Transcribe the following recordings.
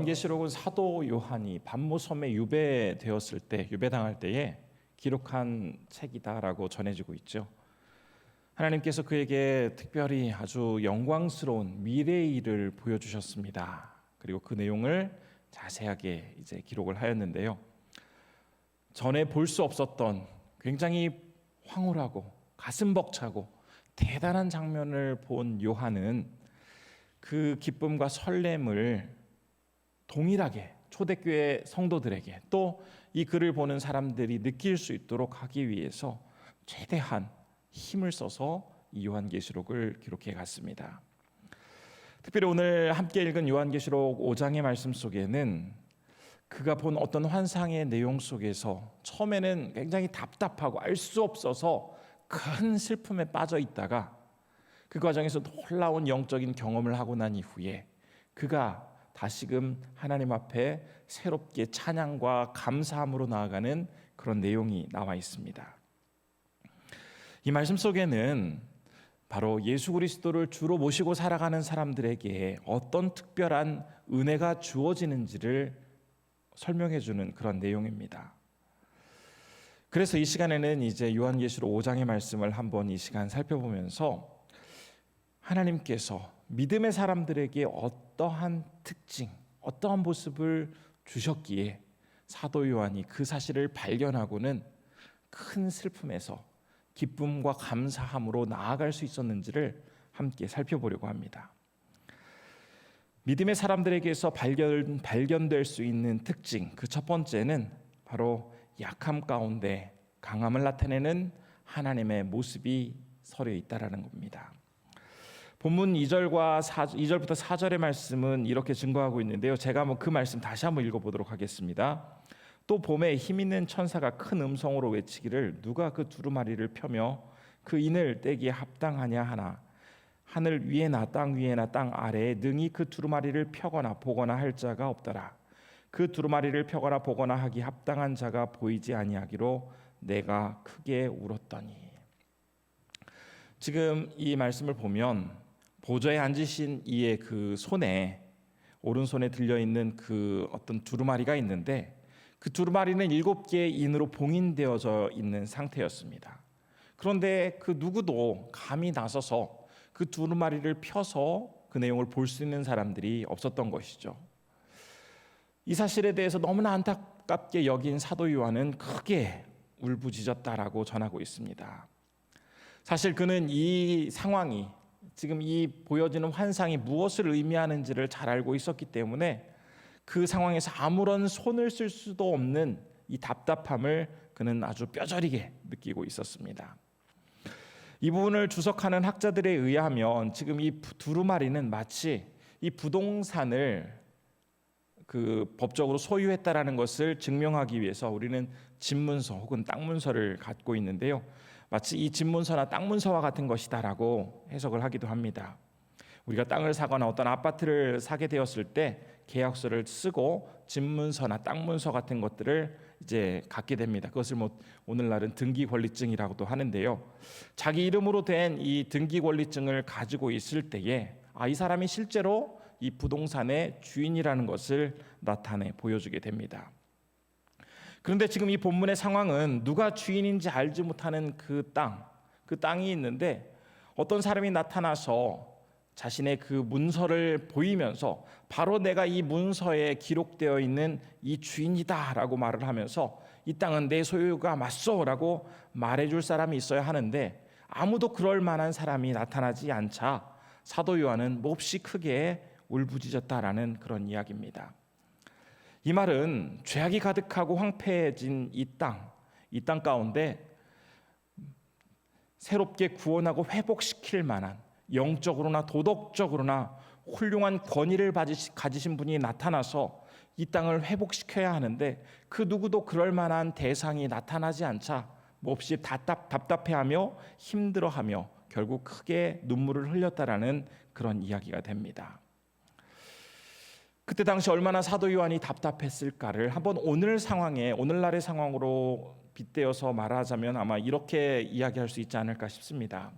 요한계시록은 사도 요한이 반모섬에 유배당할 때에 기록한 책이다라고 전해지고 있죠. 하나님께서 그에게 특별히 아주 영광스러운 미래의 일을 보여주셨습니다. 그리고 그 내용을 자세하게 이제 기록을 하였는데요. 전에 볼 수 없었던 굉장히 황홀하고 가슴 벅차고 대단한 장면을 본 요한은 그 기쁨과 설렘을 동일하게 초대교회 성도들에게 또 이 글을 보는 사람들이 느낄 수 있도록 하기 위해서 최대한 힘을 써서 이 요한계시록을 기록해 갔습니다. 특별히 오늘 함께 읽은 요한계시록 5장의 말씀 속에는 그가 본 어떤 환상의 내용 속에서 처음에는 굉장히 답답하고 알 수 없어서 큰 슬픔에 빠져 있다가 그 과정에서 놀라운 영적인 경험을 하고 난 이후에 그가 다시금 하나님 앞에 새롭게 찬양과 감사함으로 나아가는 그런 내용이 나와 있습니다. 이 말씀 속에는 바로 예수 그리스도를 주로 모시고 살아가는 사람들에게 어떤 특별한 은혜가 주어지는지를 설명해 주는 그런 내용입니다. 그래서 이 시간에는 이제 요한계시록 5장의 말씀을 한번 이 시간 살펴보면서 하나님께서 믿음의 사람들에게 어떠한 특징, 어떠한 모습을 주셨기에 사도 요한이 그 사실을 발견하고는 큰 슬픔에서 기쁨과 감사함으로 나아갈 수 있었는지를 함께 살펴보려고 합니다. 믿음의 사람들에게서 발견될 수 있는 특징, 그 첫 번째는 바로 약함 가운데 강함을 나타내는 하나님의 모습이 서려 있다라는 겁니다. 본문 2절부터 4절의 말씀은 이렇게 증거하고 있는데요. 제가 그 말씀 다시 한번 읽어보도록 하겠습니다. 또 봄에 힘있는 천사가 큰 음성으로 외치기를 누가 그 두루마리를 펴며 그 인을 떼기에 합당하냐 하나 하늘 위에나 땅 위에나 땅 아래에 능히 그 두루마리를 펴거나 보거나 할 자가 없더라. 그 두루마리를 펴거나 보거나 하기 합당한 자가 보이지 아니하기로 내가 크게 울었더니. 지금 이 말씀을 보면 보좌에 앉으신 이의 그 손에 오른손에 들려있는 그 어떤 두루마리가 있는데 그 두루마리는 7개의 인으로 봉인되어져 있는 상태였습니다. 그런데 그 누구도 감히 나서서 그 두루마리를 펴서 그 내용을 볼 수 있는 사람들이 없었던 것이죠. 이 사실에 대해서 너무나 안타깝게 여긴 사도 요한은 크게 울부짖었다라고 전하고 있습니다. 사실 그는 이 상황이 지금 이 보여지는 환상이 무엇을 의미하는지를 잘 알고 있었기 때문에 그 상황에서 아무런 손을 쓸 수도 없는 이 답답함을 그는 아주 뼈저리게 느끼고 있었습니다. 이 부분을 주석하는 학자들에 의하면 지금 이 두루마리는 마치 이 부동산을 그 법적으로 소유했다라는 것을 증명하기 위해서 우리는 집문서 혹은 땅문서를 갖고 있는데요. 마치 이 집문서나 땅문서와 같은 것이다라고 해석을 하기도 합니다. 우리가 땅을 사거나 어떤 아파트를 사게 되었을 때 계약서를 쓰고 집문서나 땅문서 같은 것들을 이제 갖게 됩니다. 그것을 오늘날은 등기권리증이라고도 하는데요. 자기 이름으로 된 이 등기권리증을 가지고 있을 때에 이 사람이 실제로 이 부동산의 주인이라는 것을 나타내 보여주게 됩니다. 그런데 지금 이 본문의 상황은 누가 주인인지 알지 못하는 그 땅이 있는데 어떤 사람이 나타나서 자신의 그 문서를 보이면서 바로 내가 이 문서에 기록되어 있는 이 주인이다라고 말을 하면서 이 땅은 내 소유가 맞소라고 말해줄 사람이 있어야 하는데 아무도 그럴 만한 사람이 나타나지 않자 사도 요한은 몹시 크게 울부짖었다라는 그런 이야기입니다. 이 말은 죄악이 가득하고 황폐해진 이 땅 가운데 새롭게 구원하고 회복시킬 만한 영적으로나 도덕적으로나 훌륭한 권위를 가지신 분이 나타나서 이 땅을 회복시켜야 하는데 그 누구도 그럴 만한 대상이 나타나지 않자 몹시 답답해하며 힘들어하며 결국 크게 눈물을 흘렸다라는 그런 이야기가 됩니다. 그때 당시 얼마나 사도 요한이 답답했을까를 한번 오늘날의 상황으로 빗대어서 말하자면 아마 이렇게 이야기할 수 있지 않을까 싶습니다.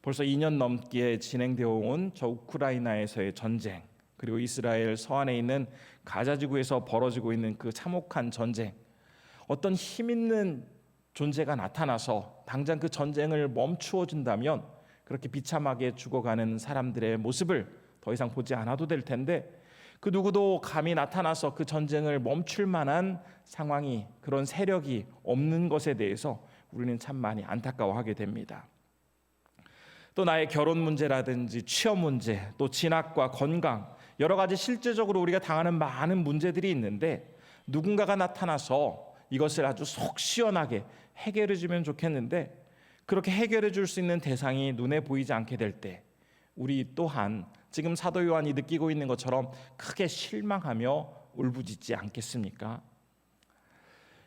벌써 2년 넘게 진행되어 온 저 우크라이나에서의 전쟁, 그리고 이스라엘 서안에 있는 가자 지구에서 벌어지고 있는 그 참혹한 전쟁, 어떤 힘 있는 존재가 나타나서 당장 그 전쟁을 멈추어 준다면 그렇게 비참하게 죽어가는 사람들의 모습을 더 이상 보지 않아도 될 텐데, 그 누구도 감히 나타나서 그 전쟁을 멈출 만한 상황이, 그런 세력이 없는 것에 대해서 우리는 참 많이 안타까워하게 됩니다. 또 나의 결혼 문제라든지 취업 문제, 또 진학과 건강, 여러 가지 실제적으로 우리가 당하는 많은 문제들이 있는데, 누군가가 나타나서 이것을 아주 속 시원하게 해결해 주면 좋겠는데, 그렇게 해결해 줄 수 있는 대상이 눈에 보이지 않게 될 때 우리 또한 지금 사도 요한이 느끼고 있는 것처럼 크게 실망하며 울부짖지 않겠습니까?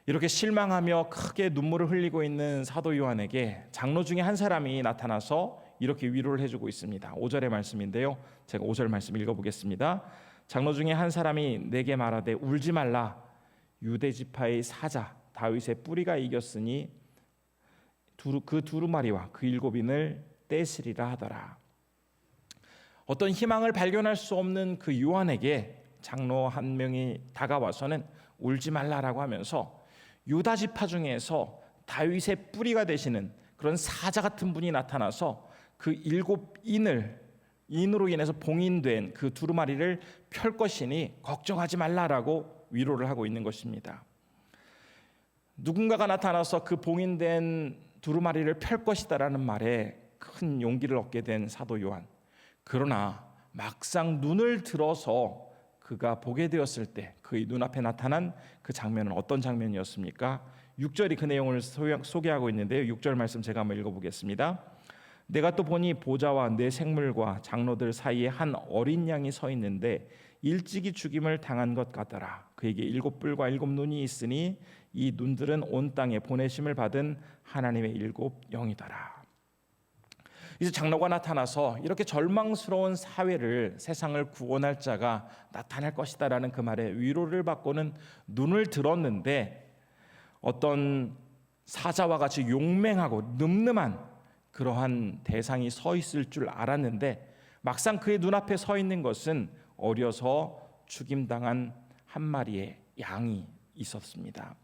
이렇게 실망하며 크게 눈물을 흘리고 있는 사도 요한에게 장로 중에 한 사람이 나타나서 이렇게 위로를 해주고 있습니다. 5절의 말씀인데요, 제가 5절 말씀 읽어보겠습니다. 장로 중에 한 사람이 내게 말하되 울지 말라. 유대 지파의 사자 다윗의 뿌리가 이겼으니 그 두루마리와 그 7인을 떼시리라 하더라. 어떤 희망을 발견할 수 없는 그 요한에게 장로 한 명이 다가와서는 울지 말라라고 하면서 유다 지파 중에서 다윗의 뿌리가 되시는 그런 사자 같은 분이 나타나서 그 7인으로 인해서 봉인된 그 두루마리를 펼 것이니 걱정하지 말라라고 위로를 하고 있는 것입니다. 누군가가 나타나서 그 봉인된 두루마리를 펼 것이다라는 말에 큰 용기를 얻게 된 사도 요한. 그러나 막상 눈을 들어서 그가 보게 되었을 때 그의 눈앞에 나타난 그 장면은 어떤 장면이었습니까? 6절이 그 내용을 소개하고 있는데요, 6절 말씀 제가 한번 읽어보겠습니다. 내가 또 보니 보좌와 내 생물과 장로들 사이에 한 어린 양이 서 있는데 일찍이 죽임을 당한 것 같더라. 그에게 7뿔과 7눈이 있으니 이 눈들은 온 땅에 보내심을 받은 하나님의 7 영이더라. 이제 장로가 나타나서 이렇게 절망스러운 사회를, 세상을 구원할 자가 나타날 것이다라는 그 말에 위로를 받고는 눈을 들었는데, 어떤 사자와 같이 용맹하고 늠름한 그러한 대상이 서 있을 줄 알았는데, 막상 그의 눈앞에 서 있는 것은 어려서 죽임당한 한 마리의 양이 있었습니다.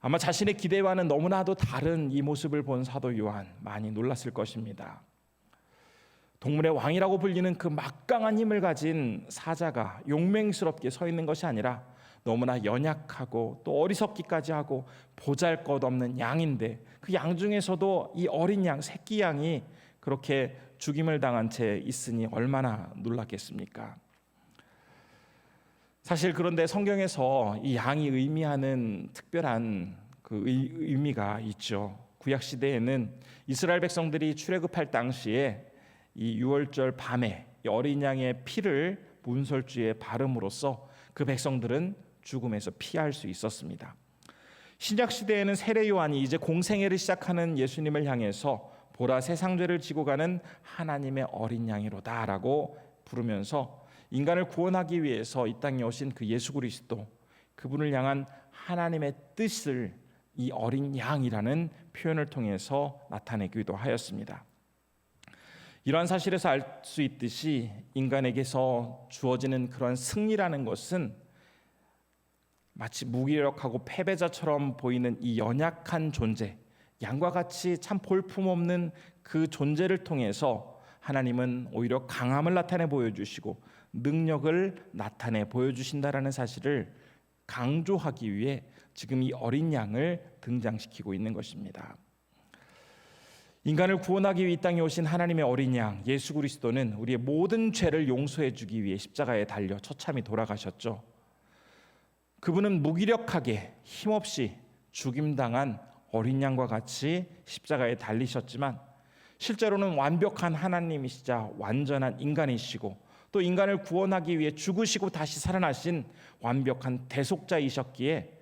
아마 자신의 기대와는 너무나도 다른 이 모습을 본 사도 요한 많이 놀랐을 것입니다. 동물의 왕이라고 불리는 그 막강한 힘을 가진 사자가 용맹스럽게 서 있는 것이 아니라 너무나 연약하고 또 어리석기까지 하고 보잘것없는 양인데, 그 양 중에서도 이 어린 양, 새끼 양이 그렇게 죽임을 당한 채 있으니 얼마나 놀랐겠습니까? 사실 그런데 성경에서 이 양이 의미하는 특별한 그 의미가 있죠. 구약 시대에는 이스라엘 백성들이 출애굽할 당시에 이 유월절 밤에 이 어린 양의 피를 문설주에 바름으로써 그 백성들은 죽음에서 피할 수 있었습니다. 신약 시대에는 세례 요한이 이제 공생애를 시작하는 예수님을 향해서 보라 세상 죄를 지고 가는 하나님의 어린 양이로다라고 부르면서 인간을 구원하기 위해서 이 땅에 오신 그 예수 그리스도, 그분을 향한 하나님의 뜻을 이 어린 양이라는 표현을 통해서 나타내기도 하였습니다. 이러한 사실에서 알 수 있듯이 인간에게서 주어지는 그런 승리라는 것은 마치 무기력하고 패배자처럼 보이는 이 연약한 존재, 양과 같이 참 볼품없는 그 존재를 통해서 하나님은 오히려 강함을 나타내 보여주시고 능력을 나타내 보여주신다라는 사실을 강조하기 위해 지금 이 어린 양을 등장시키고 있는 것입니다. 인간을 구원하기 위해 이 땅에 오신 하나님의 어린 양 예수 그리스도는 우리의 모든 죄를 용서해 주기 위해 십자가에 달려 처참히 돌아가셨죠. 그분은 무기력하게 힘없이 죽임당한 어린 양과 같이 십자가에 달리셨지만, 실제로는 완벽한 하나님이시자 완전한 인간이시고 또 인간을 구원하기 위해 죽으시고 다시 살아나신 완벽한 대속자이셨기에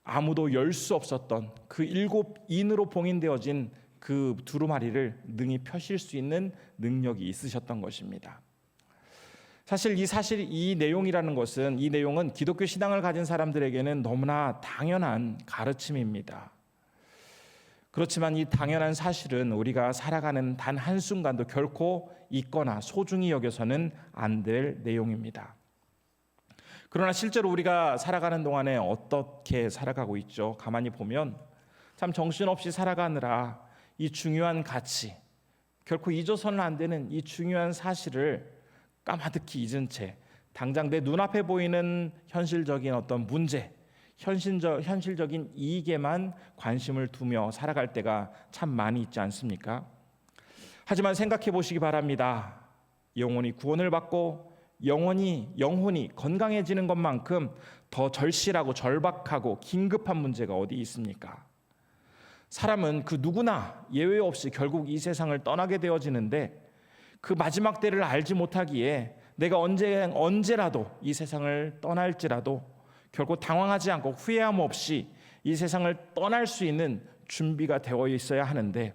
아무도 열 수 없었던 그 7인으로 봉인되어진 그 두루마리를 능히 펴실 수 있는 능력이 있으셨던 것입니다. 사실 이 내용은 기독교 신앙을 가진 사람들에게는 너무나 당연한 가르침입니다. 그렇지만 이 당연한 사실은 우리가 살아가는 단 한순간도 결코 잊거나 소중히 여겨서는 안 될 내용입니다. 그러나 실제로 우리가 살아가는 동안에 어떻게 살아가고 있죠? 가만히 보면 참 정신없이 살아가느라 이 중요한 가치, 결코 잊어서는 안 되는 이 중요한 사실을 까마득히 잊은 채 당장 내 눈앞에 보이는 현실적인 어떤 문제, 현실적인 이익에만 관심을 두며 살아갈 때가 참 많이 있지 않습니까? 하지만 생각해 보시기 바랍니다. 영혼이 구원을 받고 영혼이 건강해지는 것만큼 더 절실하고 절박하고 긴급한 문제가 어디 있습니까? 사람은 그 누구나 예외 없이 결국 이 세상을 떠나게 되어지는데 그 마지막 때를 알지 못하기에 내가 언제라도 이 세상을 떠날지라도 결코 당황하지 않고 후회함 없이 이 세상을 떠날 수 있는 준비가 되어 있어야 하는데,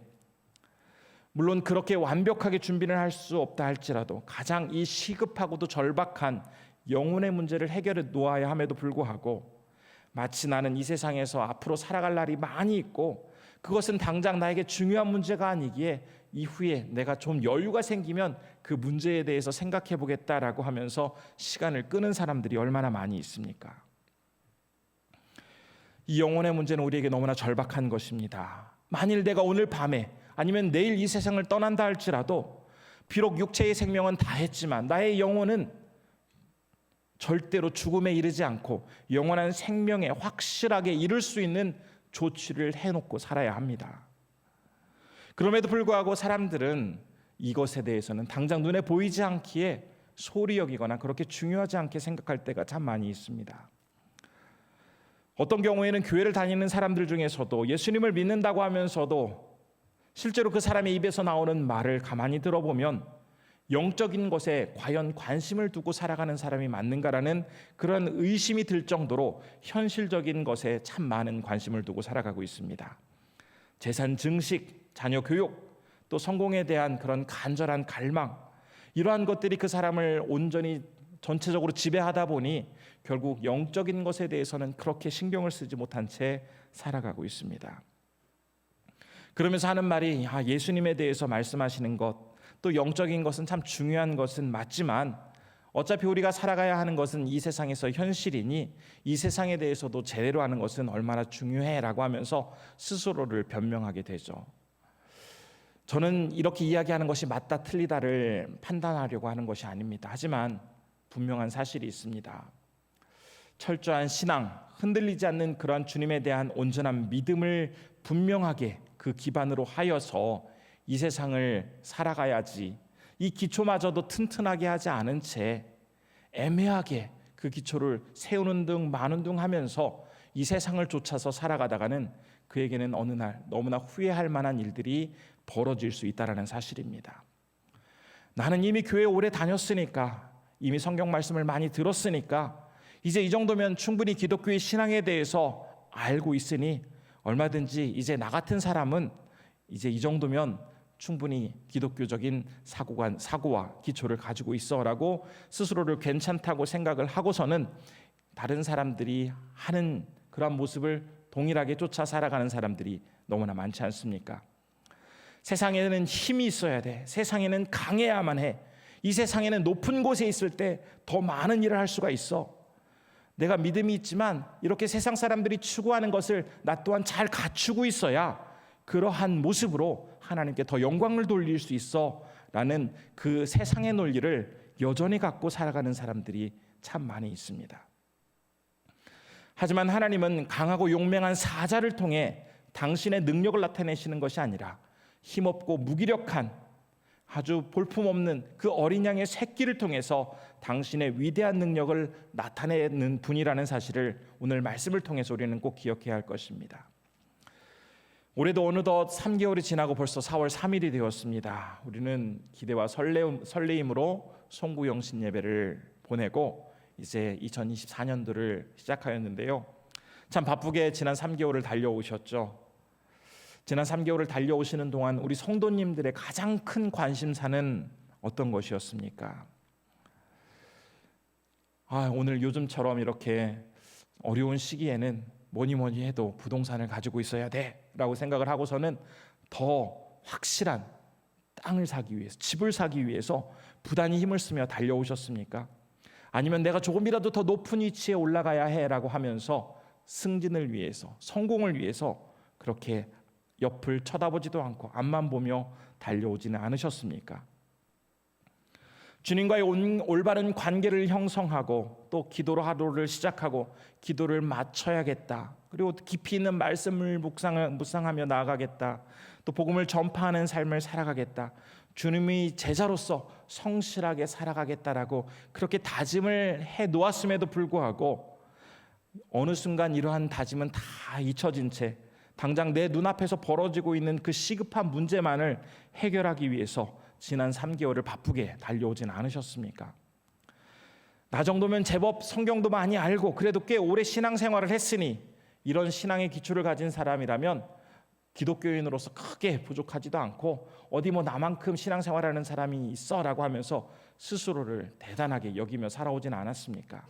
물론 그렇게 완벽하게 준비를 할 수 없다 할지라도 가장 이 시급하고도 절박한 영혼의 문제를 해결해 놓아야 함에도 불구하고 마치 나는 이 세상에서 앞으로 살아갈 날이 많이 있고 그것은 당장 나에게 중요한 문제가 아니기에 이후에 내가 좀 여유가 생기면 그 문제에 대해서 생각해 보겠다라고 하면서 시간을 끄는 사람들이 얼마나 많이 있습니까? 이 영혼의 문제는 우리에게 너무나 절박한 것입니다. 만일 내가 오늘 밤에 아니면 내일 이 세상을 떠난다 할지라도 비록 육체의 생명은 다했지만 나의 영혼은 절대로 죽음에 이르지 않고 영원한 생명에 확실하게 이를 수 있는 조치를 해놓고 살아야 합니다. 그럼에도 불구하고 사람들은 이것에 대해서는 당장 눈에 보이지 않기에 소홀히 여기거나 그렇게 중요하지 않게 생각할 때가 참 많이 있습니다. 어떤 경우에는 교회를 다니는 사람들 중에서도 예수님을 믿는다고 하면서도 실제로 그 사람의 입에서 나오는 말을 가만히 들어보면 영적인 것에 과연 관심을 두고 살아가는 사람이 맞는가라는 그런 의심이 들 정도로 현실적인 것에 참 많은 관심을 두고 살아가고 있습니다. 재산 증식, 자녀 교육, 또 성공에 대한 그런 간절한 갈망, 이러한 것들이 그 사람을 온전히 전체적으로 지배하다 보니 결국 영적인 것에 대해서는 그렇게 신경을 쓰지 못한 채 살아가고 있습니다. 그러면서 하는 말이 예수님에 대해서 말씀하시는 것, 또 영적인 것은 참 중요한 것은 맞지만 어차피 우리가 살아가야 하는 것은 이 세상에서 현실이니 이 세상에 대해서도 제대로 하는 것은 얼마나 중요해라고 하면서 스스로를 변명하게 되죠. 저는 이렇게 이야기하는 것이 맞다 틀리다를 판단하려고 하는 것이 아닙니다. 하지만 분명한 사실이 있습니다. 철저한 신앙, 흔들리지 않는 그러한 주님에 대한 온전한 믿음을 분명하게 그 기반으로 하여서 이 세상을 살아가야지, 이 기초마저도 튼튼하게 하지 않은 채 애매하게 그 기초를 세우는 등 마는 등 하면서 이 세상을 쫓아서 살아가다가는 그에게는 어느 날 너무나 후회할 만한 일들이 벌어질 수 있다는 사실입니다. 나는 이미 교회 오래 다녔으니까, 이미 성경 말씀을 많이 들었으니까 이제 이 정도면 충분히 기독교의 신앙에 대해서 알고 있으니 얼마든지 이제 나 같은 사람은 이제 이 정도면 충분히 기독교적인 사고와 기초를 가지고 있어라고 스스로를 괜찮다고 생각을 하고서는 다른 사람들이 하는 그런 모습을 동일하게 쫓아 살아가는 사람들이 너무나 많지 않습니까? 세상에는 힘이 있어야 돼. 세상에는 강해야만 해. 이 세상에는 높은 곳에 있을 때 더 많은 일을 할 수가 있어. 내가 믿음이 있지만 이렇게 세상 사람들이 추구하는 것을 나 또한 잘 갖추고 있어야 그러한 모습으로 하나님께 더 영광을 돌릴 수 있어 라는 그 세상의 논리를 여전히 갖고 살아가는 사람들이 참 많이 있습니다. 하지만 하나님은 강하고 용맹한 사자를 통해 당신의 능력을 나타내시는 것이 아니라 힘없고 무기력한 아주 볼품없는 그 어린 양의 새끼를 통해서 당신의 위대한 능력을 나타내는 분이라는 사실을 오늘 말씀을 통해서 우리는 꼭 기억해야 할 것입니다. 올해도 어느덧 3개월이 지나고 벌써 4월 3일이 되었습니다. 우리는 기대와 설레임으로 송구영신 예배를 보내고 이제 2024년도를 시작하였는데요. 참 바쁘게 지난 3개월을 달려오셨죠. 지난 3개월을 달려오시는 동안 우리 성도님들의 가장 큰 관심사는 어떤 것이었습니까? 오늘 요즘처럼 이렇게 어려운 시기에는 뭐니 해도 부동산을 가지고 있어야 돼라고 생각을 하고서는 더 확실한 땅을 사기 위해서, 집을 사기 위해서 부단히 힘을 쓰며 달려오셨습니까? 아니면 내가 조금이라도 더 높은 위치에 올라가야 해라고 하면서 승진을 위해서, 성공을 위해서 그렇게 옆을 쳐다보지도 않고 앞만 보며 달려오지는 않으셨습니까? 주님과의 올바른 관계를 형성하고 또 기도로 하루를 시작하고 기도를 마쳐야겠다. 그리고 깊이 있는 말씀을 묵상하며 나아가겠다. 또 복음을 전파하는 삶을 살아가겠다. 주님의 제자로서 성실하게 살아가겠다라고 그렇게 다짐을 해 놓았음에도 불구하고 어느 순간 이러한 다짐은 다 잊혀진 채 당장 내 눈앞에서 벌어지고 있는 그 시급한 문제만을 해결하기 위해서 지난 3개월을 바쁘게 달려오진 않으셨습니까? 나 정도면 제법 성경도 많이 알고 그래도 꽤 오래 신앙생활을 했으니 이런 신앙의 기초를 가진 사람이라면 기독교인으로서 크게 부족하지도 않고 어디 뭐 나만큼 신앙생활하는 사람이 있어라고 하면서 스스로를 대단하게 여기며 살아오진 않았습니까?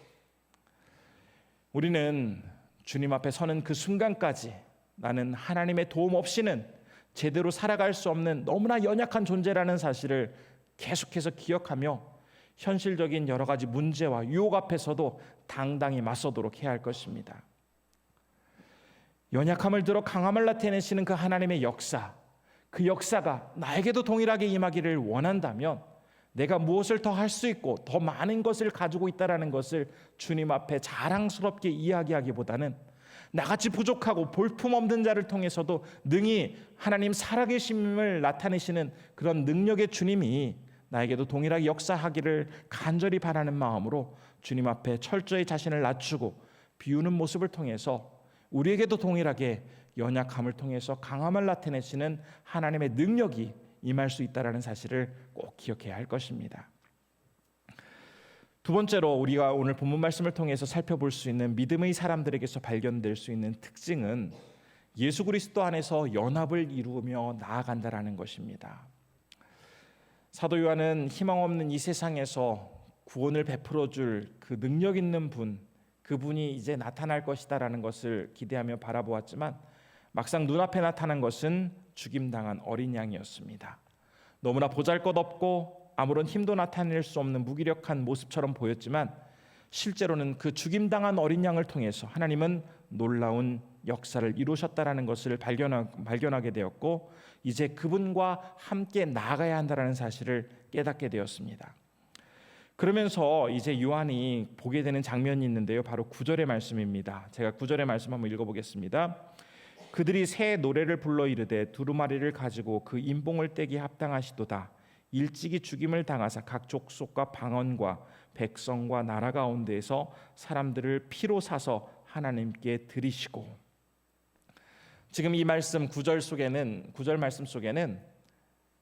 우리는 주님 앞에 서는 그 순간까지 나는 하나님의 도움 없이는 제대로 살아갈 수 없는 너무나 연약한 존재라는 사실을 계속해서 기억하며 현실적인 여러 가지 문제와 유혹 앞에서도 당당히 맞서도록 해야 할 것입니다. 연약함을 들어 강함을 나타내시는 그 하나님의 역사, 그 역사가 나에게도 동일하게 임하기를 원한다면 내가 무엇을 더 할 수 있고 더 많은 것을 가지고 있다는 것을 주님 앞에 자랑스럽게 이야기하기보다는 나같이 부족하고 볼품없는 자를 통해서도 능히 하나님 살아계심을 나타내시는 그런 능력의 주님이 나에게도 동일하게 역사하기를 간절히 바라는 마음으로 주님 앞에 철저히 자신을 낮추고 비우는 모습을 통해서 우리에게도 동일하게 연약함을 통해서 강함을 나타내시는 하나님의 능력이 임할 수 있다는 사실을 꼭 기억해야 할 것입니다. 두 번째로 우리가 오늘 본문 말씀을 통해서 살펴볼 수 있는 믿음의 사람들에게서 발견될 수 있는 특징은 예수 그리스도 안에서 연합을 이루며 나아간다라는 것입니다. 사도 요한은 희망 없는 이 세상에서 구원을 베풀어 줄 그 능력 있는 분, 그분이 이제 나타날 것이다라는 것을 기대하며 바라보았지만 막상 눈앞에 나타난 것은 죽임당한 어린 양이었습니다. 너무나 보잘것없고 아무런 힘도 나타낼 수 없는 무기력한 모습처럼 보였지만 실제로는 그 죽임당한 어린 양을 통해서 하나님은 놀라운 역사를 이루셨다라는 것을 발견하게 되었고 이제 그분과 함께 나아가야 한다는 사실을 깨닫게 되었습니다. 그러면서 이제 요한이 보게 되는 장면이 있는데요. 바로 9절의 말씀입니다. 제가 9절의 말씀 한번 읽어보겠습니다. 그들이 새 노래를 불러 이르되 두루마리를 가지고 그 인봉을 떼기 합당하시도다. 일찍이 죽임을 당하사 각 족속과 방언과 백성과 나라 가운데에서 사람들을 피로 사서 하나님께 드리시고. 지금 이 말씀 9절 말씀 속에는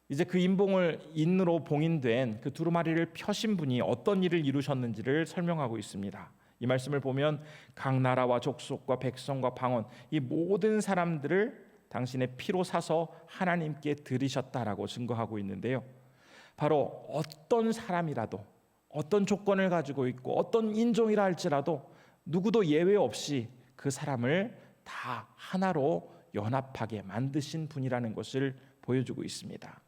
이제 그 인봉을 인으로 봉인된 그 두루마리를 펴신 분이 어떤 일을 이루셨는지를 설명하고 있습니다. 이 말씀을 보면 각 나라와 족속과 백성과 방언 이 모든 사람들을 당신의 피로 사서 하나님께 드리셨다라고 증거하고 있는데요. 바로 어떤 사람이라도 어떤 조건을 가지고 있고 어떤 인종이라 할지라도 누구도 예외 없이 그 사람을 다 하나로 연합하게 만드신 분이라는 것을 보여주고 있습니다.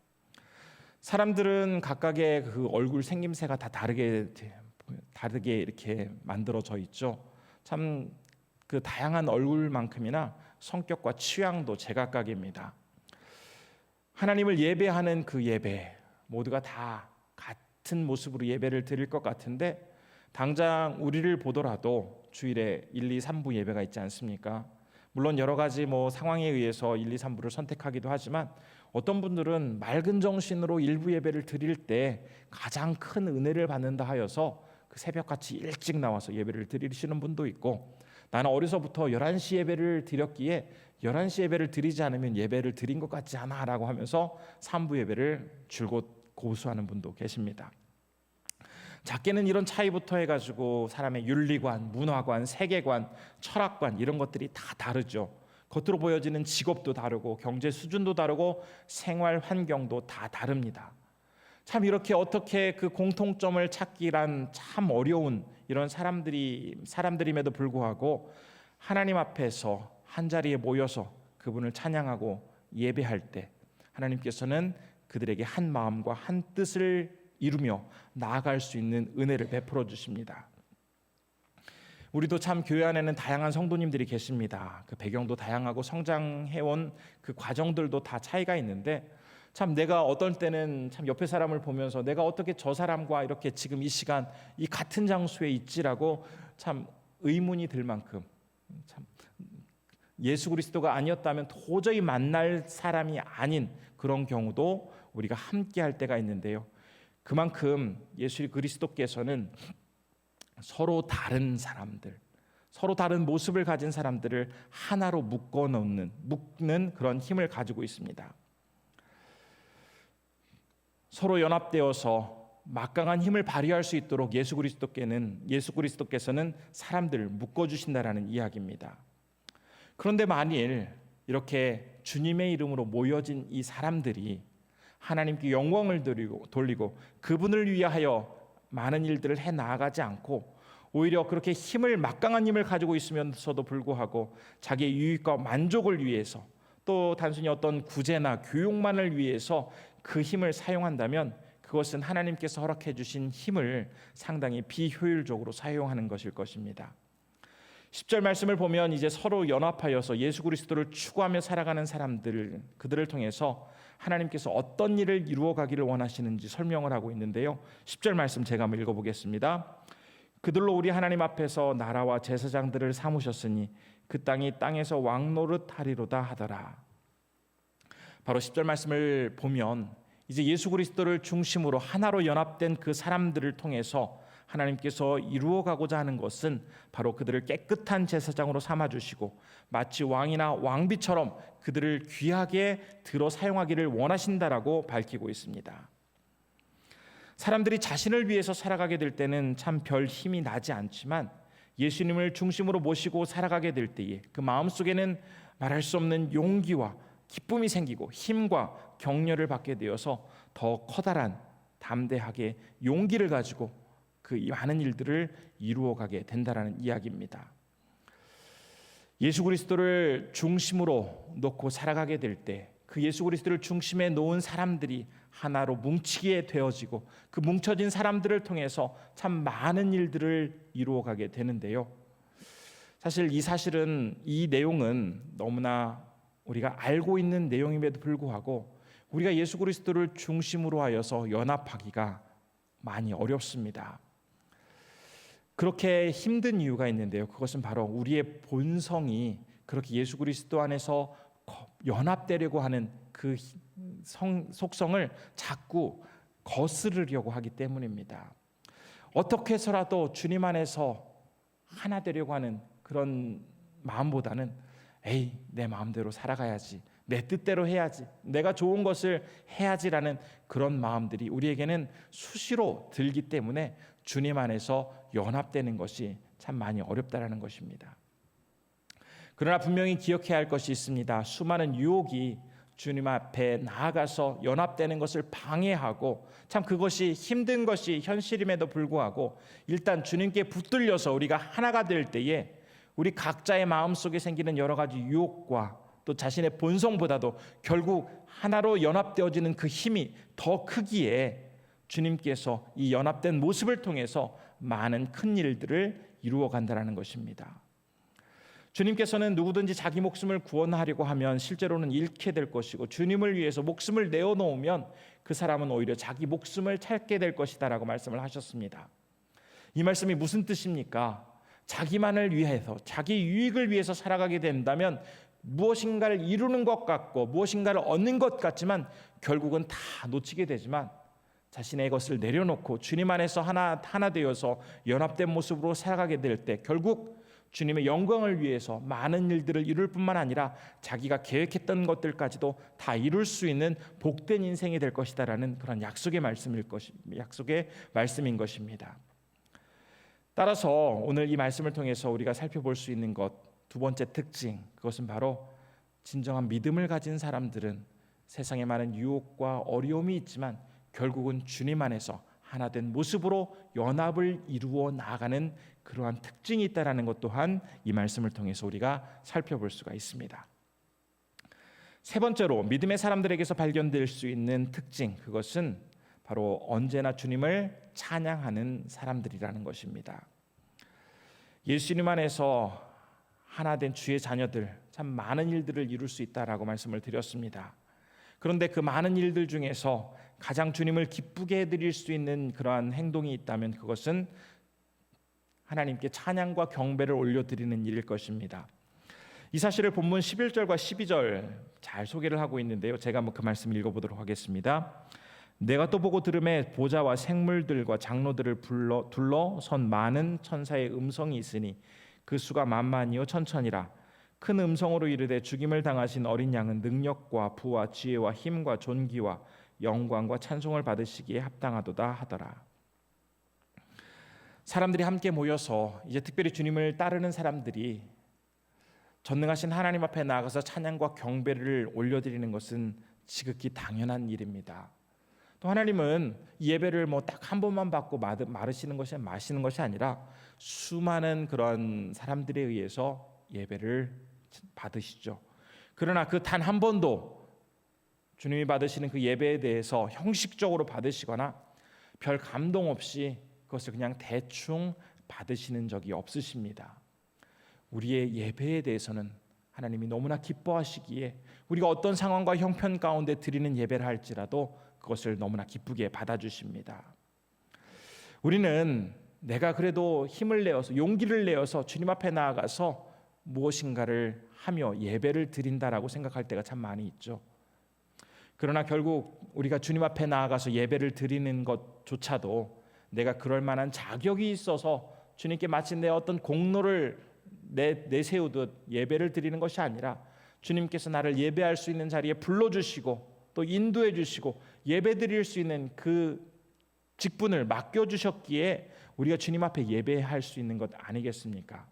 사람들은 각각의 그 얼굴 생김새가 다 다르게 이렇게 만들어져 있죠. 참 그 다양한 얼굴만큼이나 성격과 취향도 제각각입니다. 하나님을 예배하는 그 예배 모두가 다 같은 모습으로 예배를 드릴 것 같은데 당장 우리를 보더라도 주일에 1, 2, 3부 예배가 있지 않습니까? 물론 여러 가지 상황에 의해서 1, 2, 3부를 선택하기도 하지만 어떤 분들은 맑은 정신으로 일부 예배를 드릴 때 가장 큰 은혜를 받는다 하여서 그 새벽같이 일찍 나와서 예배를 드리시는 분도 있고 나는 어려서부터 11시 예배를 드렸기에 11시 예배를 드리지 않으면 예배를 드린 것 같지 않아 라고 하면서 3부 예배를 줄곧 고수하는 분도 계십니다. 작게는 이런 차이부터 해가지고 사람의 윤리관, 문화관, 세계관, 철학관 이런 것들이 다 다르죠. 겉으로 보여지는 직업도 다르고 경제 수준도 다르고 생활 환경도 다 다릅니다. 참 이렇게 어떻게 그 공통점을 찾기란 참 어려운 이런 사람들임에도 불구하고 하나님 앞에서 한자리에 모여서 그분을 찬양하고 예배할 때 하나님께서는 그들에게 한 마음과 한 뜻을 이루며 나아갈 수 있는 은혜를 베풀어 주십니다. 우리도 참 교회 안에는 다양한 성도님들이 계십니다. 그 배경도 다양하고 성장해온 그 과정들도 다 차이가 있는데 참 내가 어떤 때는 참 옆에 사람을 보면서 내가 어떻게 저 사람과 이렇게 지금 이 시간 이 같은 장소에 있지라고 참 의문이 들 만큼 참 예수 그리스도가 아니었다면 도저히 만날 사람이 아닌 그런 경우도 우리가 함께 할 때가 있는데요. 그만큼 예수 그리스도께서는 서로 다른 사람들, 서로 다른 모습을 가진 사람들을 하나로 묶는 그런 힘을 가지고 있습니다. 서로 연합되어서 막강한 힘을 발휘할 수 있도록 예수 그리스도께서는 사람들을 묶어 주신다라는 이야기입니다. 그런데 만일 이렇게 주님의 이름으로 모여진 이 사람들이 하나님께 영광을 돌리고 그분을 위하여 많은 일들을 해 나아가지 않고 오히려 그렇게 막강한 힘을 가지고 있으면서도 불구하고 자기의 유익과 만족을 위해서 또 단순히 어떤 구제나 교육만을 위해서 그 힘을 사용한다면 그것은 하나님께서 허락해 주신 힘을 상당히 비효율적으로 사용하는 것일 것입니다. 10절 말씀을 보면 이제 서로 연합하여서 예수 그리스도를 추구하며 살아가는 그들을 통해서 하나님께서 어떤 일을 이루어 가기를 원하시는지 설명을 하고 있는데요. 10절 말씀 제가 한번 읽어보겠습니다. 그들로 우리 하나님 앞에서 나라와 제사장들을 삼으셨으니 그 땅이 땅에서 왕노릇 하리로다 하더라. 바로 10절 말씀을 보면 이제 예수 그리스도를 중심으로 하나로 연합된 그 사람들을 통해서 하나님께서 이루어가고자 하는 것은 바로 그들을 깨끗한 제사장으로 삼아주시고 마치 왕이나 왕비처럼 그들을 귀하게 들어 사용하기를 원하신다라고 밝히고 있습니다. 사람들이 자신을 위해서 살아가게 될 때는 참 별 힘이 나지 않지만 예수님을 중심으로 모시고 살아가게 될 때에 그 마음속에는 말할 수 없는 용기와 기쁨이 생기고 힘과 격려를 받게 되어서 더 커다란 담대하게 용기를 가지고 그 많은 일들을 이루어가게 된다라는 이야기입니다. 예수 그리스도를 중심으로 놓고 살아가게 될 때 그 예수 그리스도를 중심에 놓은 사람들이 하나로 뭉치게 되어지고 그 뭉쳐진 사람들을 통해서 참 많은 일들을 이루어가게 되는데요. 사실 이 내용은 너무나 우리가 알고 있는 내용임에도 불구하고 우리가 예수 그리스도를 중심으로 하여서 연합하기가 많이 어렵습니다. 그렇게 힘든 이유가 있는데요. 그것은 바로 우리의 본성이 그렇게 예수 그리스도 안에서 연합되려고 하는 그 속성을 자꾸 거스르려고 하기 때문입니다. 어떻게 해서라도 주님 안에서 하나 되려고 하는 그런 마음보다는 내 마음대로 살아가야지, 내 뜻대로 해야지, 내가 좋은 것을 해야지라는 그런 마음들이 우리에게는 수시로 들기 때문에 주님 안에서 연합되는 것이 참 많이 어렵다라는 것입니다. 그러나 분명히 기억해야 할 것이 있습니다. 수많은 유혹이 주님 앞에 나아가서 연합되는 것을 방해하고 참 그것이 힘든 것이 현실임에도 불구하고 일단 주님께 붙들려서 우리가 하나가 될 때에 우리 각자의 마음속에 생기는 여러 가지 유혹과 또 자신의 본성보다도 결국 하나로 연합되어지는 그 힘이 더 크기에 주님께서 이 연합된 모습을 통해서 많은 큰 일들을 이루어 간다는 것입니다. 주님께서는 누구든지 자기 목숨을 구원하려고 하면 실제로는 잃게 될 것이고 주님을 위해서 목숨을 내어놓으면 그 사람은 오히려 자기 목숨을 찾게 될 것이다라고 말씀을 하셨습니다. 이 말씀이 무슨 뜻입니까? 자기만을 위해서 자기 유익을 위해서 살아가게 된다면 무엇인가를 이루는 것 같고 무엇인가를 얻는 것 같지만 결국은 다 놓치게 되지만 자신의 것을 내려놓고 주님 안에서 하나 되어서 연합된 모습으로 살아가게 될 때 결국 주님의 영광을 위해서 많은 일들을 이룰 뿐만 아니라 자기가 계획했던 것들까지도 다 이룰 수 있는 복된 인생이 될 것이다라는 그런 약속의 말씀인 것입니다. 따라서 오늘 이 말씀을 통해서 우리가 살펴볼 수 있는 두 번째 특징, 그것은 바로 진정한 믿음을 가진 사람들은 세상에 많은 유혹과 어려움이 있지만 결국은 주님 안에서 하나된 모습으로 연합을 이루어 나아가는 그러한 특징이 있다라는 것 또한 이 말씀을 통해서 우리가 살펴볼 수가 있습니다. 세 번째로 믿음의 사람들에게서 발견될 수 있는 특징, 그것은 바로 언제나 주님을 찬양하는 사람들이라는 것입니다. 예수님 안에서 하나된 주의 자녀들, 참 많은 일들을 이룰 수 있다라고 말씀을 드렸습니다. 그런데 그 많은 일들 중에서 가장 주님을 기쁘게 해드릴 수 있는 그러한 행동이 있다면 그것은 하나님께 찬양과 경배를 올려드리는 일일 것입니다. 이 사실을 본문 11절과 12절 잘 소개를 하고 있는데요. 제가 한번 그 말씀 읽어보도록 하겠습니다. 내가 또 보고 들음에 보좌와 생물들과 장로들을 둘러선 많은 천사의 음성이 있으니 그 수가 만만이요 천천이라. 큰 음성으로 이르되 죽임을 당하신 어린 양은 능력과 부와 지혜와 힘과 존귀와 영광과 찬송을 받으시기에 합당하도다 하더라. 사람들이 함께 모여서 이제 특별히 주님을 따르는 사람들이 전능하신 하나님 앞에 나아가서 찬양과 경배를 올려드리는 것은 지극히 당연한 일입니다. 또 하나님은 예배를 딱 한 번만 받고 마시는 것이 아니라 수많은 그런 사람들에 의해서 예배를 받으시죠. 그러나 그 단 한 번도 주님이 받으시는 그 예배에 대해서 형식적으로 받으시거나 별 감동 없이 그것을 그냥 대충 받으시는 적이 없으십니다. 우리의 예배에 대해서는 하나님이 너무나 기뻐하시기에 우리가 어떤 상황과 형편 가운데 드리는 예배를 할지라도 그것을 너무나 기쁘게 받아주십니다. 우리는 내가 그래도 힘을 내어서 용기를 내어서 주님 앞에 나아가서 무엇인가를 하며 예배를 드린다라고 생각할 때가 참 많이 있죠. 그러나 결국 우리가 주님 앞에 나아가서 예배를 드리는 것조차도 내가 그럴 만한 자격이 있어서 주님께 마치 내 어떤 공로를 내세우듯 예배를 드리는 것이 아니라 주님께서 나를 예배할 수 있는 자리에 불러주시고 또 인도해 주시고 예배 드릴 수 있는 그 직분을 맡겨주셨기에 우리가 주님 앞에 예배할 수 있는 것 아니겠습니까?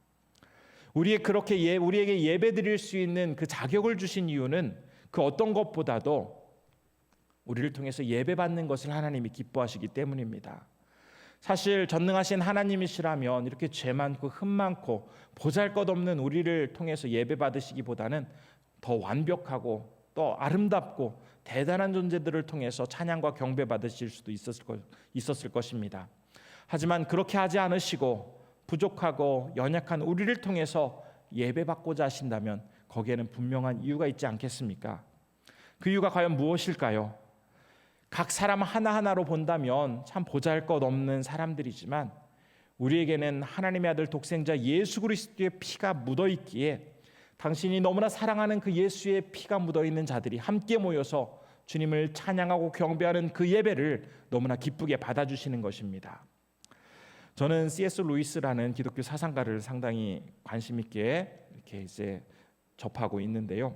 우리에게 예배 드릴 수 있는 그 자격을 주신 이유는 그 어떤 것보다도 우리를 통해서 예배 받는 것을 하나님이 기뻐하시기 때문입니다. 사실 전능하신 하나님이시라면 이렇게 죄 많고 흠 많고 보잘것없는 우리를 통해서 예배 받으시기보다는 더 완벽하고 또 아름답고 대단한 존재들을 통해서 찬양과 경배 받으실 수도 있었을 것입니다. 하지만 그렇게 하지 않으시고 부족하고 연약한 우리를 통해서 예배 받고자 하신다면 거기에는 분명한 이유가 있지 않겠습니까? 그 이유가 과연 무엇일까요? 각 사람 하나하나로 본다면 참 보잘것없는 사람들이지만 우리에게는 하나님의 아들 독생자 예수 그리스도의 피가 묻어있기에 당신이 너무나 사랑하는 그 예수의 피가 묻어있는 자들이 함께 모여서 주님을 찬양하고 경배하는 그 예배를 너무나 기쁘게 받아주시는 것입니다. 저는 C.S. 루이스라는 기독교 사상가를 상당히 관심 있게 이렇게 이제 접하고 있는데요.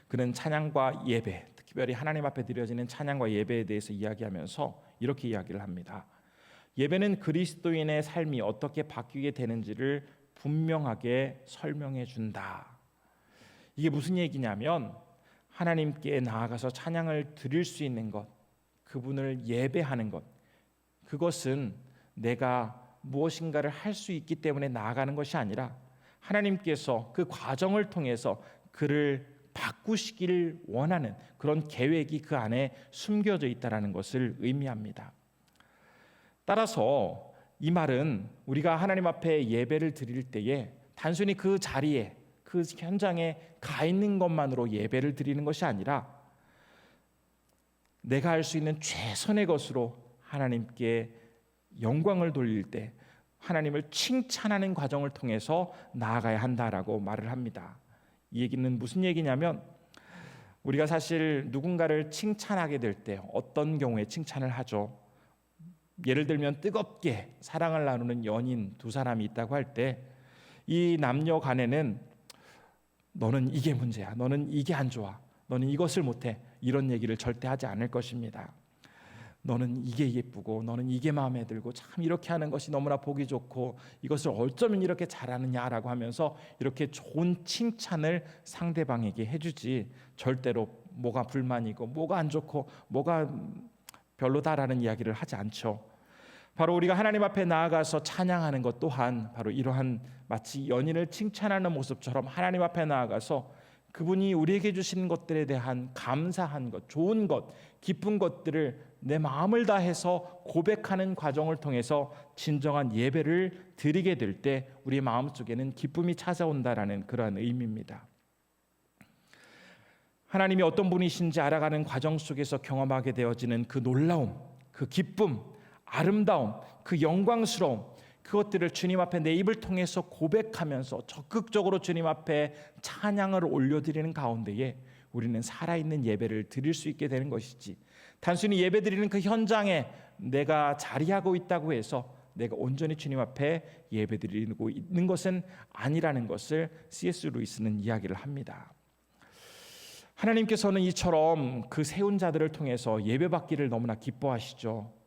그는 찬양과 예배, 특별히 하나님 앞에 드려지는 찬양과 예배에 대해서 이야기하면서 이렇게 이야기를 합니다. 예배는 그리스도인의 삶이 어떻게 바뀌게 되는지를 분명하게 설명해 준다. 이게 무슨 얘기냐면 하나님께 나아가서 찬양을 드릴 수 있는 것, 그분을 예배하는 것, 그것은 내가 무엇인가를 할 수 있기 때문에 나아가는 것이 아니라 하나님께서 그 과정을 통해서 그를 바꾸시기를 원하는 그런 계획이 그 안에 숨겨져 있다는 것을 의미합니다. 따라서 이 말은 우리가 하나님 앞에 예배를 드릴 때에 단순히 그 자리에 그 현장에 가 있는 것만으로 예배를 드리는 것이 아니라 내가 할 수 있는 최선의 것으로 하나님께 영광을 돌릴 때 하나님을 칭찬하는 과정을 통해서 나아가야 한다라고 말을 합니다. 이 얘기는 무슨 얘기냐면 우리가 사실 누군가를 칭찬하게 될 때 어떤 경우에 칭찬을 하죠. 예를 들면 뜨겁게 사랑을 나누는 연인 두 사람이 있다고 할 때 이 남녀 간에는 너는 이게 문제야, 너는 이게 안 좋아, 너는 이것을 못해, 이런 얘기를 절대 하지 않을 것입니다. 너는 이게 예쁘고 너는 이게 마음에 들고 참 이렇게 하는 것이 너무나 보기 좋고 이것을 어쩌면 이렇게 잘하느냐라고 하면서 이렇게 좋은 칭찬을 상대방에게 해주지 절대로 뭐가 불만이고 뭐가 안 좋고 뭐가 별로다라는 이야기를 하지 않죠. 바로 우리가 하나님 앞에 나아가서 찬양하는 것 또한 바로 이러한 마치 연인을 칭찬하는 모습처럼 하나님 앞에 나아가서 그분이 우리에게 주신 것들에 대한 감사한 것, 좋은 것, 기쁜 것들을 내 마음을 다해서 고백하는 과정을 통해서 진정한 예배를 드리게 될 때 우리 마음속에는 기쁨이 찾아온다라는 그러한 의미입니다. 하나님이 어떤 분이신지 알아가는 과정 속에서 경험하게 되어지는 그 놀라움, 그 기쁨, 아름다움, 그 영광스러움, 그것들을 주님 앞에 내 입을 통해서 고백하면서 적극적으로 주님 앞에 찬양을 올려드리는 가운데에 우리는 살아있는 예배를 드릴 수 있게 되는 것이지, 단순히 예배드리는 그 현장에 내가 자리하고 있다고 해서 내가 온전히 주님 앞에 예배드리고 있는 것은 아니라는 것을 C.S. 루이스는 이야기를 합니다. 하나님께서는 이처럼 그 세운 자들을 통해서 예배받기를 너무나 기뻐하시죠.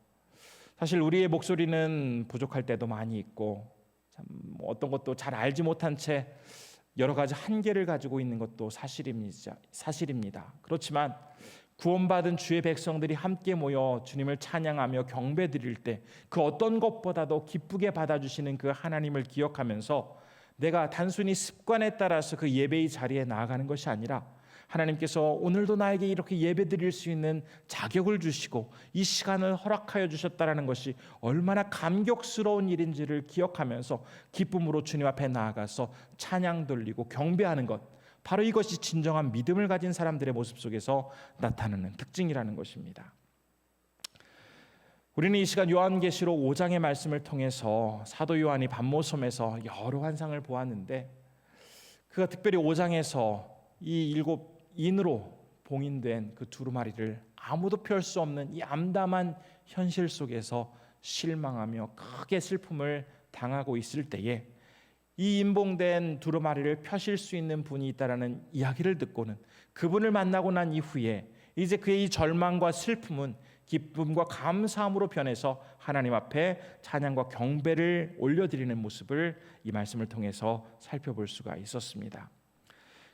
사실 우리의 목소리는 부족할 때도 많이 있고 참 어떤 것도 잘 알지 못한 채 여러 가지 한계를 가지고 있는 것도 사실입니다. 그렇지만 구원받은 주의 백성들이 함께 모여 주님을 찬양하며 경배드릴 때 그 어떤 것보다도 기쁘게 받아주시는 그 하나님을 기억하면서 내가 단순히 습관에 따라서 그 예배의 자리에 나아가는 것이 아니라 하나님께서 오늘도 나에게 이렇게 예배드릴 수 있는 자격을 주시고 이 시간을 허락하여 주셨다라는 것이 얼마나 감격스러운 일인지를 기억하면서 기쁨으로 주님 앞에 나아가서 찬양 돌리고 경배하는 것, 바로 이것이 진정한 믿음을 가진 사람들의 모습 속에서 나타나는 특징이라는 것입니다. 우리는 이 시간 요한계시록 5장의 말씀을 통해서 사도 요한이 밤모섬에서 여러 환상을 보았는데, 그가 특별히 5장에서 이 7인으로 봉인된 그 두루마리를 아무도 펼 수 없는 이 암담한 현실 속에서 실망하며 크게 슬픔을 당하고 있을 때에 이 임봉된 두루마리를 펴실 수 있는 분이 있다라는 이야기를 듣고는 그분을 만나고 난 이후에 이제 그의 이 절망과 슬픔은 기쁨과 감사함으로 변해서 하나님 앞에 찬양과 경배를 올려드리는 모습을 이 말씀을 통해서 살펴볼 수가 있었습니다.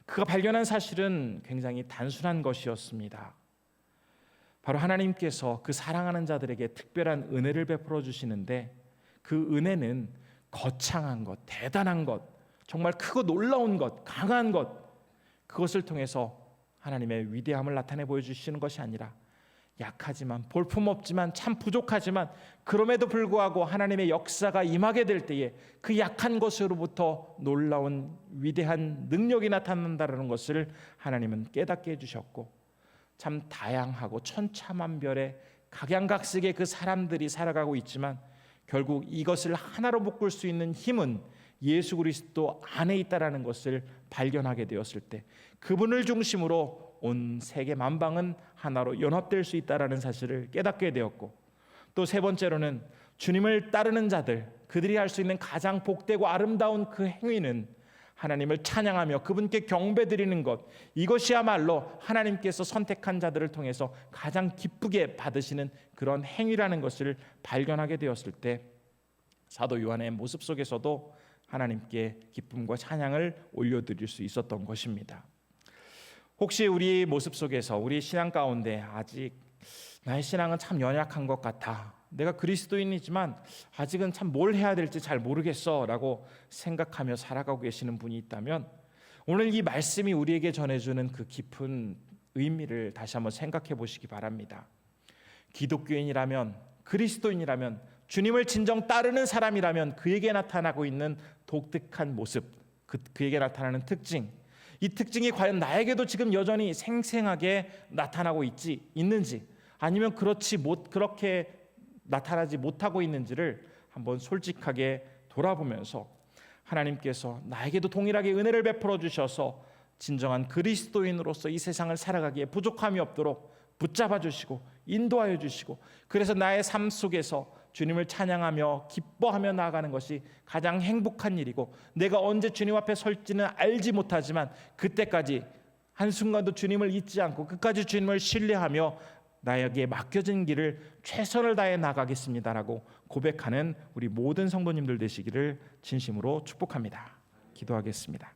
그가 발견한 사실은 굉장히 단순한 것이었습니다. 바로 하나님께서 그 사랑하는 자들에게 특별한 은혜를 베풀어 주시는데, 그 은혜는 거창한 것, 대단한 것, 정말 크고 놀라운 것, 강한 것, 그것을 통해서 하나님의 위대함을 나타내 보여주시는 것이 아니라 약하지만 볼품없지만 참 부족하지만 그럼에도 불구하고 하나님의 역사가 임하게 될 때에 그 약한 것으로부터 놀라운 위대한 능력이 나타난다는 것을 하나님은 깨닫게 해주셨고, 참 다양하고 천차만별의 각양각색의 그 사람들이 살아가고 있지만 결국 이것을 하나로 묶을 수 있는 힘은 예수 그리스도 안에 있다라는 것을 발견하게 되었을 때 그분을 중심으로 온 세계 만방은 하나로 연합될 수 있다라는 사실을 깨닫게 되었고, 또 세 번째로는 주님을 따르는 자들, 그들이 할 수 있는 가장 복되고 아름다운 그 행위는 하나님을 찬양하며 그분께 경배드리는 것, 이것이야말로 하나님께서 선택한 자들을 통해서 가장 기쁘게 받으시는 그런 행위라는 것을 발견하게 되었을 때 사도 요한의 모습 속에서도 하나님께 기쁨과 찬양을 올려드릴 수 있었던 것입니다. 혹시 우리 모습 속에서 우리 신앙 가운데 아직 나의 신앙은 참 연약한 것 같아, 내가 그리스도인이지만 아직은 참 뭘 해야 될지 잘 모르겠어 라고 생각하며 살아가고 계시는 분이 있다면 오늘 이 말씀이 우리에게 전해주는 그 깊은 의미를 다시 한번 생각해 보시기 바랍니다. 기독교인이라면, 그리스도인이라면, 주님을 진정 따르는 사람이라면 그에게 나타나고 있는 독특한 모습, 그에게 나타나는 특징, 이 특징이 과연 나에게도 지금 여전히 생생하게 나타나고 있는지, 아니면 그렇게 나타나지 못하고 있는지를 한번 솔직하게 돌아보면서 하나님께서 나에게도 동일하게 은혜를 베풀어 주셔서 진정한 그리스도인으로서 이 세상을 살아가기에 부족함이 없도록 붙잡아 주시고 인도하여 주시고, 그래서 나의 삶 속에서 주님을 찬양하며 기뻐하며 나아가는 것이 가장 행복한 일이고, 내가 언제 주님 앞에 설지는 알지 못하지만 그때까지 한순간도 주님을 잊지 않고 끝까지 주님을 신뢰하며 나에게 맡겨진 길을 최선을 다해 나가겠습니다라고 고백하는 우리 모든 성도님들 되시기를 진심으로 축복합니다. 기도하겠습니다.